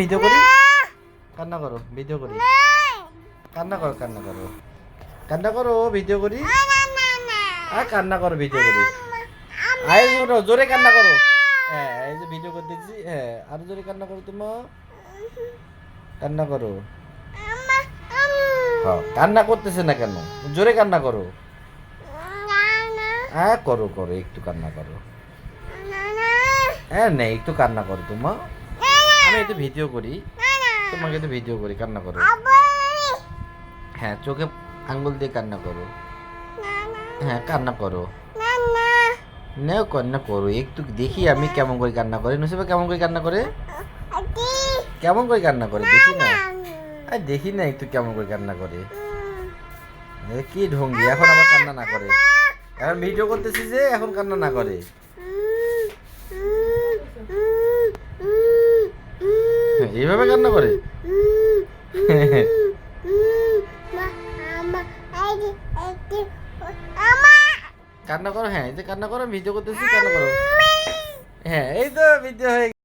Video করি, কান্না করো, ভিডিও করি, কান্না করো, কান্না করো, কান্না করো, ভিডিও করি, কান্না করো, ভিডিও করি, জোরে কান্না করো। হ্যাঁ, এই যে ভিডিও করতেছি, হ্যাঁ আরো জোরে কান্না করো, তোমা কান্না করো। হ্যাঁ, কান্না করতেছে না কেন, জোরে কান্না করো। হ্যাঁ করো করো, একটু কান্না করো। হ্যাঁ নেই, একটু কান্না করো তোমা, আমি একটু ভিডিও করি, তোমাকে একটু ভিডিও করি, কান্না করো। হ্যাঁ চোখে আঙ্গুল দিয়ে কান্না করো। হ্যাঁ কান্না করো, নেও কান্না করো, একটু দেখি আমি কেমন করে কান্না করে। নুসিবা কেমন করে কান্না করে, কেমন করে কান্না করে দেখি না, আর দেখি না একটু কেমন করে কান্না করে। কি ঢঙ্গি, এখন আবার কান্না না করে, এখন ভিডিও করতেছি যে এখন কান্না না করে। এইভাবে কান্না করে, কান্না করো। হ্যাঁ এই যে কান্না করো, ভিডিও করতেছি, কান্না করো। হ্যাঁ এই তো ভিডিও হয়ে